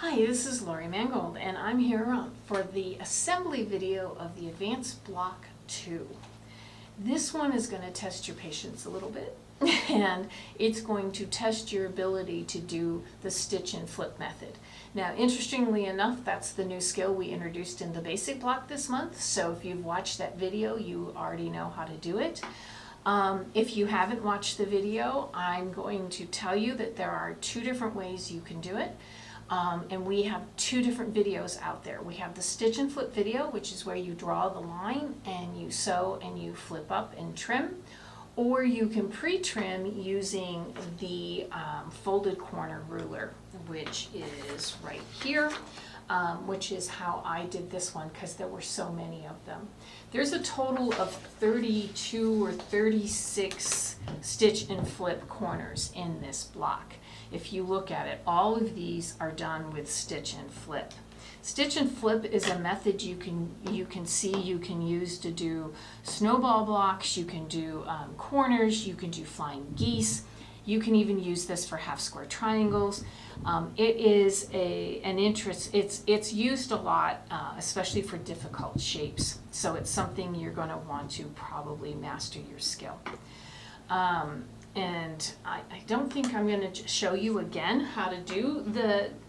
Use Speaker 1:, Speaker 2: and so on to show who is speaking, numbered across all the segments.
Speaker 1: Hi, this is Laurie Mangold, and I'm here for the assembly video of the Advanced Block 2. This one is going to test your patience a little bit, and it's going to test your ability to do the stitch and flip method. Now, interestingly enough, that's the new skill we introduced in the basic block this month, so if you've watched that video, you already know how to do it. If you haven't watched the video, I'm going to tell you that there are two different ways you can do it. And we have two different videos out there. We have the stitch and flip video, which is where you draw the line and you sew and you flip up and trim. Or you can pre-trim using the folded corner ruler, which is right here, which is how I did this one because there were so many of them. There's a total of 32 or 36 stitch and flip corners in this block. If you look at it, all of these are done with stitch and flip. Stitch and flip is a method you can use to do snowball blocks, you can do corners, you can do flying geese, you can even use this for half square triangles. It is it's used a lot, especially for difficult shapes. So it's something you're going to want to probably master your skill. And I don't think I'm going to show you again how to do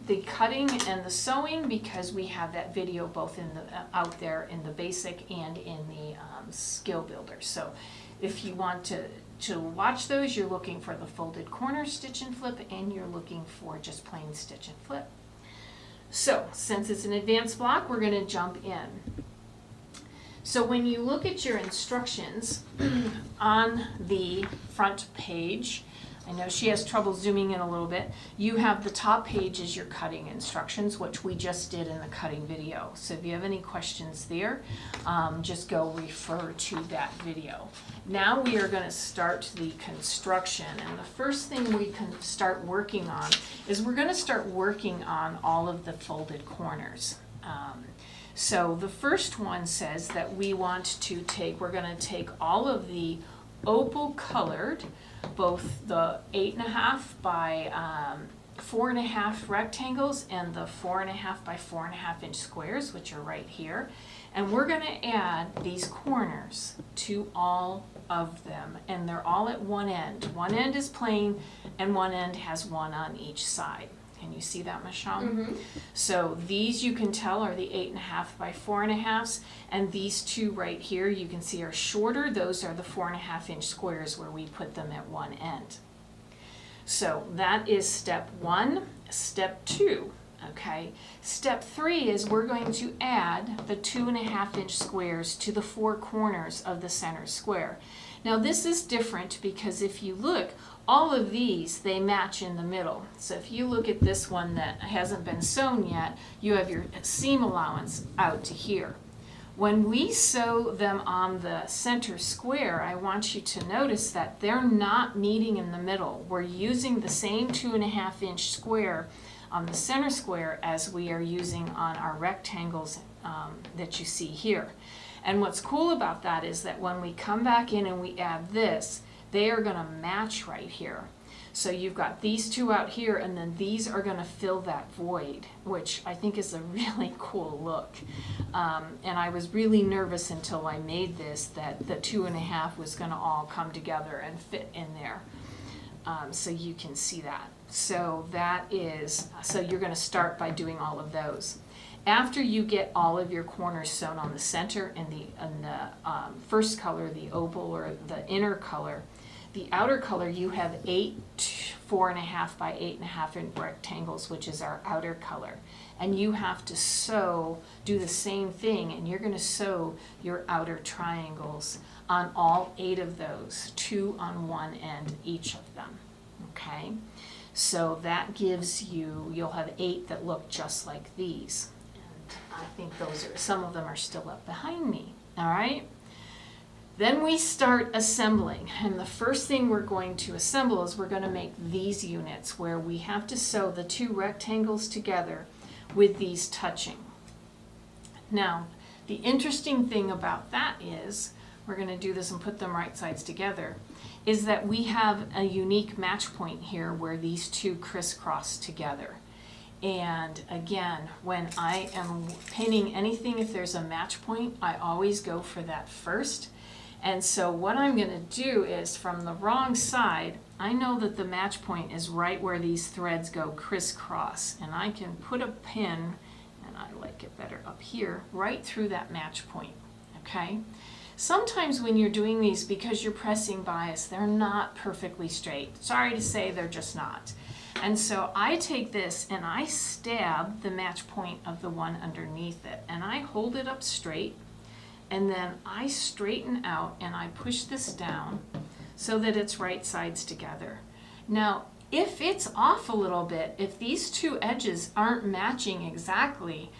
Speaker 1: the cutting and the sewing because we have that video both in out there in the basic and in the skill builder. So if you want to watch those, you're looking for the folded corner stitch and flip, and you're looking for just plain stitch and flip. So since it's an advanced block, we're going to jump in. So when you look at your instructions on the front page, I know she has trouble zooming in a little bit, you have the top page is your cutting instructions, which we just did in the cutting video. So if you have any questions there, just go refer to that video. Now we are going to start the construction, and the first thing we can start working on is we're going to start working on all of the folded corners. So the first one says that we're going to take all of the opal colored, both the 8.5 by 4.5 rectangles and the 4.5 by 4.5 inch squares, which are right here. And we're going to add these corners to all of them, and they're all at one end. One end is plain and one end has one on each side. Can you see that, Michelle? Mm-hmm. So these you can tell are the 8.5 by 4.5s, and these two right here you can see are shorter. Those are the 4.5 inch squares where we put them at one end. So that is step one. Step two, okay? Step three is we're going to add the 2.5 inch squares to the four corners of the center square. Now this is different because if you look, all of these, they match in the middle. So if you look at this one that hasn't been sewn yet, you have your seam allowance out to here. When we sew them on the center square, I want you to notice that they're not meeting in the middle. We're using the same 2.5 inch square on the center square as we are using on our rectangles that you see here. And what's cool about that is that when we come back in and we add this, they are going to match right here. So you've got these two out here, and then these are going to fill that void, which I think is a really cool look. And I was really nervous until I made this that the 2.5 was going to all come together and fit in there. So you can see that. So you're going to start by doing all of those. After you get all of your corners sewn on the center and the first color, the opal or the inner color, the outer color, you have 8 4.5 by 8.5 inch rectangles, which is our outer color. And you have to do the same thing, and you're going to sew your outer triangles on all 8 of those, 2 on one end each of them. Okay? So that gives you'll have 8 that look just like these. And I think some of them are still up behind me. All right? Then we start assembling, and the first thing we're going to assemble is we're going to make these units where we have to sew the 2 rectangles together with these touching. Now, the interesting thing about that is, we're going to do this and put them right sides together, is that we have a unique match point here where these two crisscross together. And again, when I am pinning anything, if there's a match point, I always go for that first. And so what I'm going to do is, from the wrong side, I know that the match point is right where these threads go crisscross. And I can put a pin, and I like it better up here, right through that match point, okay? Sometimes when you're doing these, because you're pressing bias, they're not perfectly straight. Sorry to say, they're just not. And so I take this and I stab the match point of the one underneath it, and I hold it up straight, and then I straighten out and I push this down so that it's right sides together. Now, if it's off a little bit, if these two edges aren't matching exactly,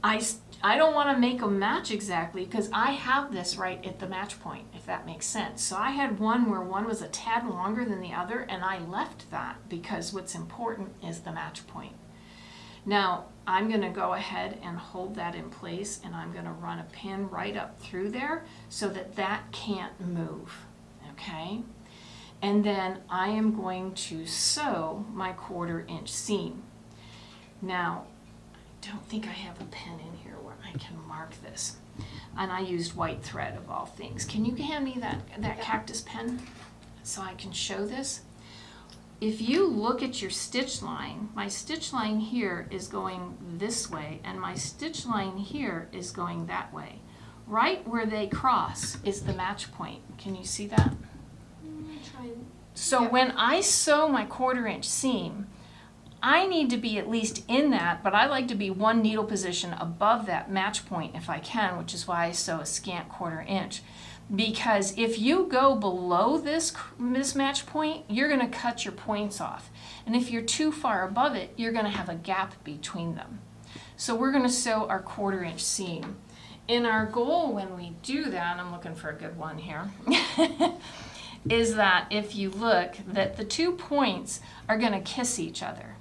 Speaker 1: I don't want to make them match exactly, because I have this right at the match point, if that makes sense. So I had one where one was a tad longer than the other, and I left that because what's important is the match point. Now, I'm going to go ahead and hold that in place, and I'm going to run a pin right up through there so that that can't move, okay? And then I am going to sew my 1/4 inch seam. Now, I don't think I have a pen in here where I can mark this. And I used white thread of all things. Can you hand me that cactus pen so I can show this? If you look at your stitch line, my stitch line here is going this way, and my stitch line here is going that way. Right where they cross is the match point. Can you see that? So yep. When I sew my 1/4 inch seam, I need to be at least in that, but I like to be one needle position above that match point if I can, which is why I sew a scant 1/4 inch. Because if you go below this match point, you're going to cut your points off. And if you're too far above it, you're going to have a gap between them. So we're going to sew our 1/4 inch seam. And our goal when we do that, I'm looking for a good one here, is that if you look, that the 2 points are going to kiss each other.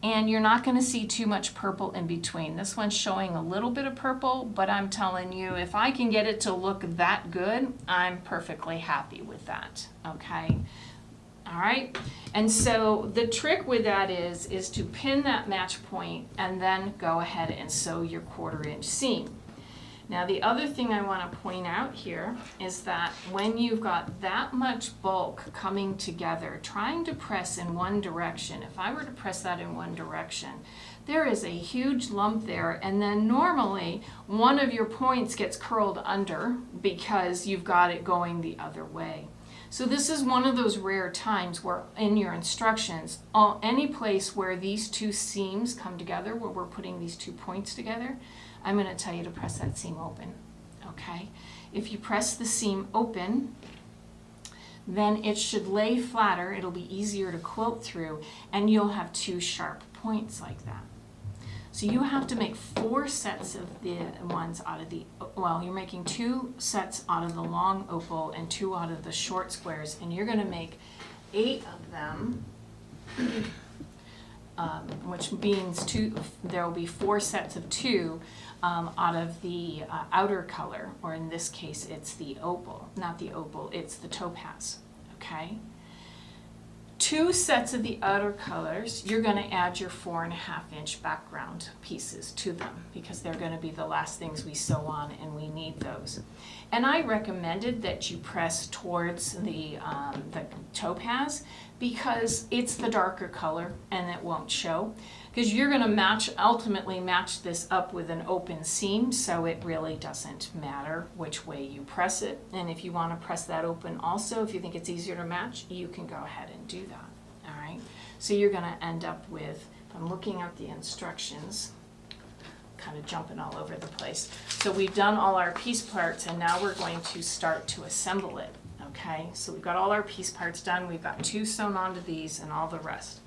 Speaker 1: And you're not going to see too much purple in between. This one's showing a little bit of purple, but I'm telling you, if I can get it to look that good, I'm perfectly happy with that, okay? All right, and so the trick with that is to pin that match point and then go ahead and sew your 1/4 inch seam. Now, the other thing I want to point out here is that when you've got that much bulk coming together, trying to press in one direction, if I were to press that in one direction, there is a huge lump there, and then normally one of your points gets curled under because you've got it going the other way. So this is one of those rare times where in your instructions, any place where these two seams come together, where we're putting these 2 points together, I'm going to tell you to press that seam open, okay? If you press the seam open, then it should lay flatter, it'll be easier to quilt through, and you'll have 2 sharp points like that. So you have to make 4 sets of the ones out of the, well, you're making 2 sets out of the long opal and 2 out of the short squares, and you're going to make 8 of them, which means there will be 4 sets of 2 out of the outer color, or in this case it's the opal, not the opal, it's the topaz, okay? 2 sets of the outer colors, you're going to add your 4.5 inch background pieces to them because they're going to be the last things we sew on, and we need those. And I recommended that you press towards the topaz because it's the darker color and it won't show. Because you're going to ultimately match this up with an open seam, so it really doesn't matter which way you press it. And if you want to press that open also, if you think it's easier to match, you can go ahead and do that. All right. So you're going to end up with, I'm looking at the instructions, kind of jumping all over the place. So we've done all our piece parts, and now we're going to start to assemble it. Okay. So we've got all our piece parts done. We've got 2 sewn onto these and all the rest.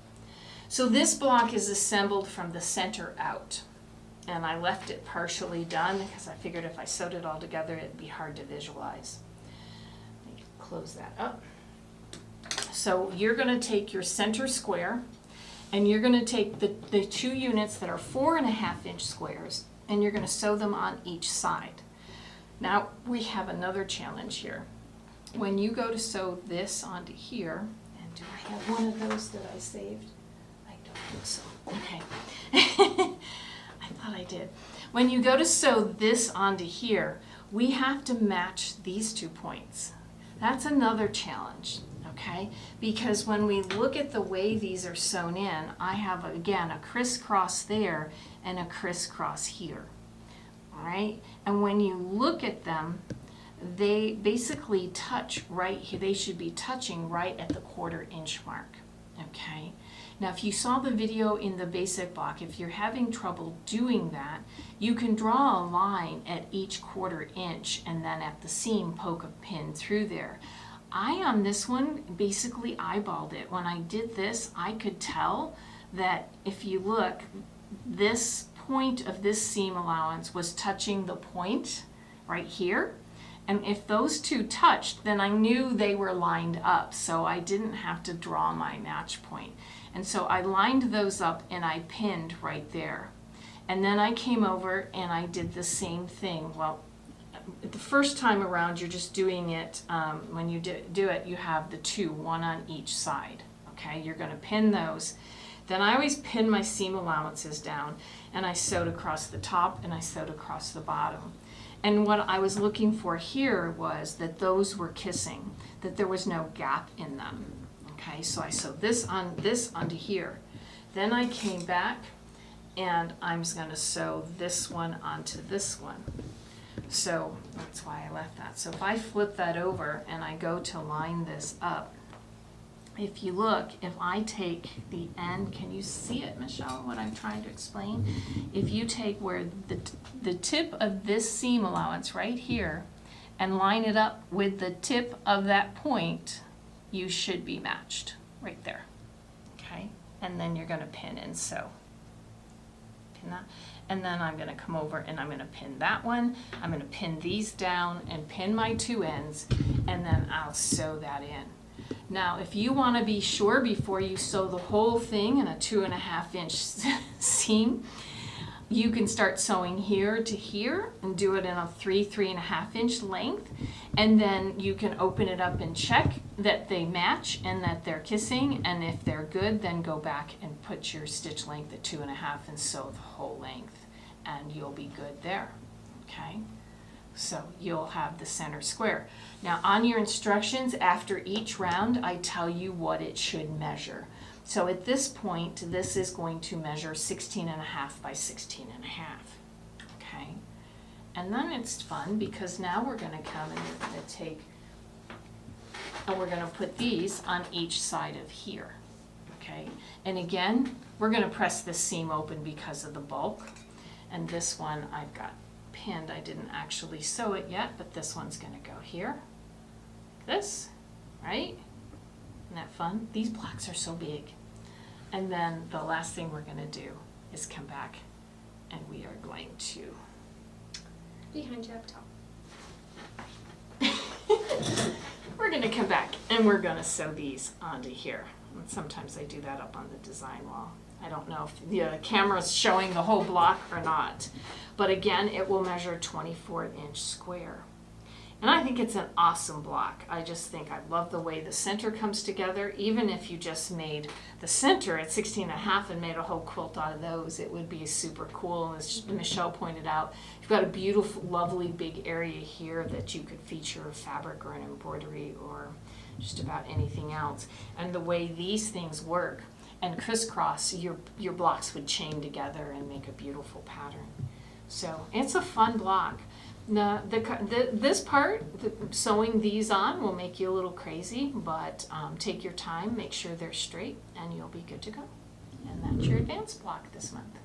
Speaker 1: So this block is assembled from the center out, and I left it partially done because I figured if I sewed it all together it'd be hard to visualize. Let me close that up. So you're going to take your center square, and you're going to take the 2 units that are 4.5 inch squares, and you're going to sew them on each side. Now we have another challenge here. When you go to sew this onto here, and do I have one of those that I saved? So, okay. I thought I did. When you go to sew this onto here, we have to match these 2 points. That's another challenge, okay? Because when we look at the way these are sewn in, I have, again, a crisscross there and a crisscross here, all right? And when you look at them, they basically touch right here. They should be touching right at the 1/4 inch mark, okay? Now, if you saw the video in the basic block, if you're having trouble doing that, you can draw a line at each 1/4 inch and then at the seam poke a pin through there. I, on this one, basically eyeballed it. When I did this, I could tell that if you look, this point of this seam allowance was touching the point right here. And if those 2 touched, then I knew they were lined up, so I didn't have to draw my match point. And so I lined those up and I pinned right there. And then I came over and I did the same thing. Well, the first time around, you're just doing it, when you do it, you have the 2, one on each side, okay? You're gonna pin those. Then I always pin my seam allowances down, and I sewed across the top and I sewed across the bottom. And what I was looking for here was that those were kissing, that there was no gap in them. Okay, so I sewed this onto here. Then I came back and I'm just gonna sew this one onto this one. So that's why I left that. So if I flip that over and I go to line this up, if you look, if I take the end, can you see it, Michelle, what I'm trying to explain? If you take where the tip of this seam allowance right here and line it up with the tip of that point, you should be matched right there, okay? And then you're gonna pin and sew. Pin that. And then I'm gonna come over and I'm gonna pin that one. I'm gonna pin these down and pin my 2 ends, and then I'll sew that in. Now, if you want to be sure before you sew the whole thing in a 2.5 inch seam, you can start sewing here to here and do it in a 3.5 inch length, and then you can open it up and check that they match and that they're kissing, and if they're good, then go back and put your stitch length at 2.5 and sew the whole length, and you'll be good there, okay? So you'll have the center square. Now on your instructions, after each round, I tell you what it should measure. So at this point, this is going to measure 16.5 by 16.5, okay? And then it's fun because now we're gonna come and we're gonna take, and we're gonna put these on each side of here, okay? And again, we're gonna press this seam open because of the bulk. And this one I've got pinned. I didn't actually sew it yet, but this one's gonna go here. This, right? Isn't that fun? These blocks are so big. And then the last thing we're gonna do is come back and we are going to
Speaker 2: behind you up top.
Speaker 1: we're gonna come back and we're gonna sew these onto here. And sometimes I do that up on the design wall. I don't know if the camera's showing the whole block or not. But again, it will measure 24-inch square. And I think it's an awesome block. I just think I love the way the center comes together. Even if you just made the center at 16.5 and made a whole quilt out of those, it would be super cool. As Michelle pointed out, you've got a beautiful, lovely big area here that you could feature a fabric or an embroidery or just about anything else. And the way these things work and crisscross, your blocks would chain together and make a beautiful pattern. So it's a fun block. Now, this part, sewing these on, will make you a little crazy, but take your time, make sure they're straight, and you'll be good to go. And that's your advanced block this month.